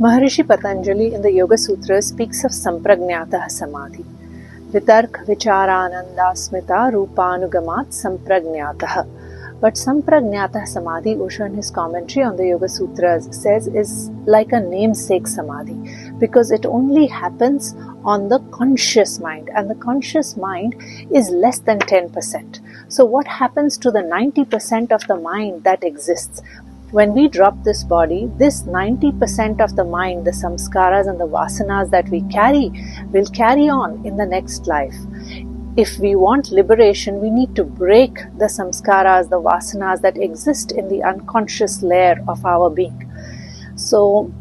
Maharishi Patanjali in the Yoga Sutras speaks of Samprajnatah Samadhi. Vitark vicharananda smita rupanugamat samprajnatah. But Samprajnatah Samadhi, Osho in his commentary on the Yoga Sutras says, is like a namesake Samadhi because it only happens on the conscious mind, and the conscious mind is less than 10%. So what happens to the 90% of the mind that exists? When we drop this body, this 90% of the mind, the samskaras and the vasanas that we carry, will carry on in the next life. If we want liberation, we need to break the samskaras, the vasanas that exist in the unconscious layer of our being. So,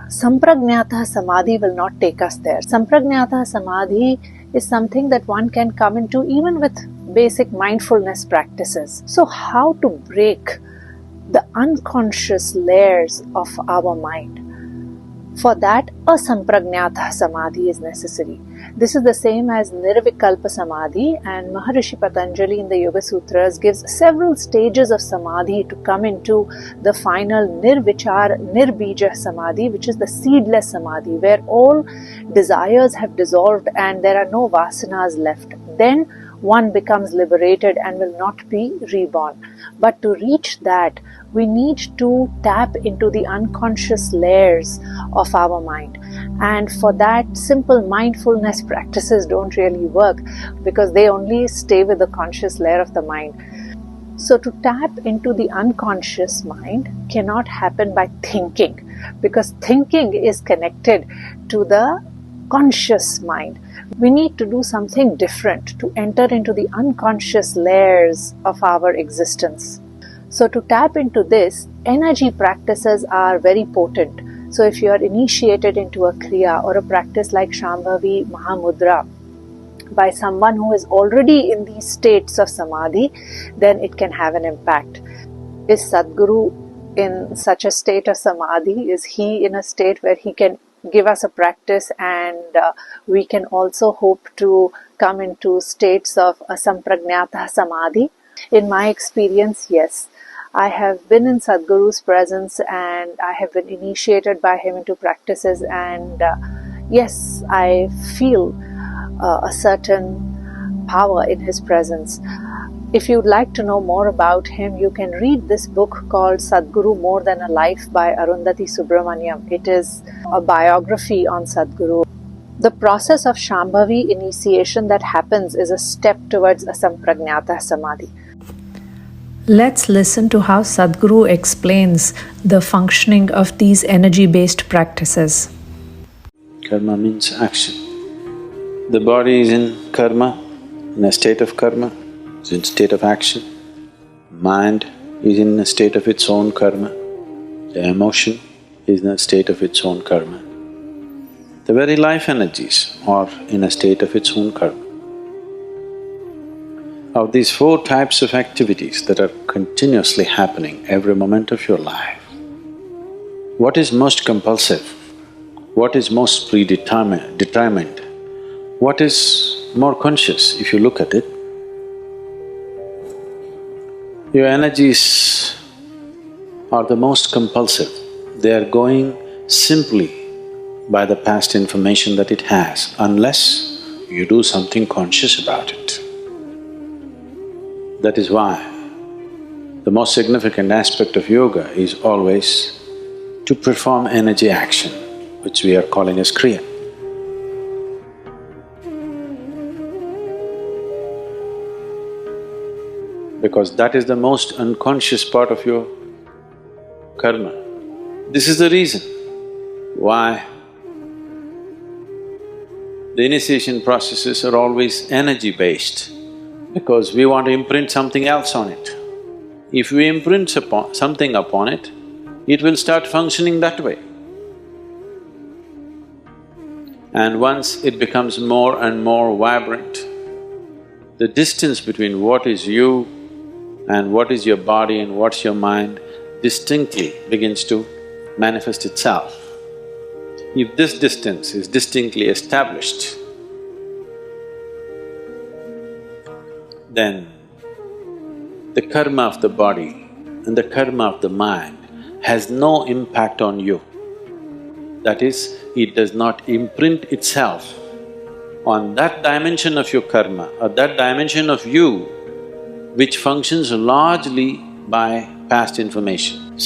Samprajnatah Samadhi will not take us there. Samprajnatah Samadhi is something that one can come into even with basic mindfulness practices. So, how to break the unconscious layers of our mind? For that, a Samprajnatah Samadhi is necessary. This is the same as Nirvikalpa Samadhi, and Maharishi Patanjali in the Yoga Sutras gives several stages of Samadhi to come into the final Nirvichar Nirbeeja Samadhi, which is the seedless Samadhi, where all desires have dissolved and there are no vasanas left. Then one becomes liberated and will not be reborn. But to reach that, we need to tap into the unconscious layers of our mind. And for that, simple mindfulness practices don't really work because they only stay with the conscious layer of the mind. So to tap into the unconscious mind cannot happen by thinking, because thinking is connected to the conscious mind. We need to do something different to enter into the unconscious layers of our existence. So to tap into this, energy practices are very potent. So if you are initiated into a kriya or a practice like Shambhavi Mahamudra by someone who is already in these states of samadhi, then it can have an impact. Is Sadhguru in such a state of samadhi? Is he in a state where he can give us a practice and we can also hope to come into states of Asamprajnatah Samadhi? In my experience, yes. I have been in Sadhguru's presence and I have been initiated by him into practices, and yes, I feel a certain power in his presence. If you'd like to know more about him, you can read this book called Sadhguru More Than a Life by Arundhati Subramaniam. It is a biography on Sadhguru. The process of Shambhavi initiation that happens is a step towards Asamprajnatah Samadhi. Let's listen to how Sadhguru explains the functioning of these energy-based practices. Karma means action. The body is in karma, in a state of karma, is in state of action. Mind is in a state of its own karma. The emotion is in a state of its own karma. The very life energies are in a state of its own karma. Of these four types of activities that are continuously happening every moment of your life, what is most compulsive? What is most determined? What is more conscious if you look at it? Your energies are the most compulsive. They are going simply by the past information that it has, unless you do something conscious about it. That is why the most significant aspect of yoga is always to perform energy action, which we are calling as kriya. Because that is the most unconscious part of your karma. This is the reason why the initiation processes are always energy-based, because we want to imprint something else on it. If we imprint something upon it, it will start functioning that way. And once it becomes more and more vibrant, the distance between what is you and what is your body and what's your mind distinctly begins to manifest itself. If this distance is distinctly established, then the karma of the body and the karma of the mind has no impact on you. That is, it does not imprint itself on that dimension of your karma or that dimension of you which functions largely by past information.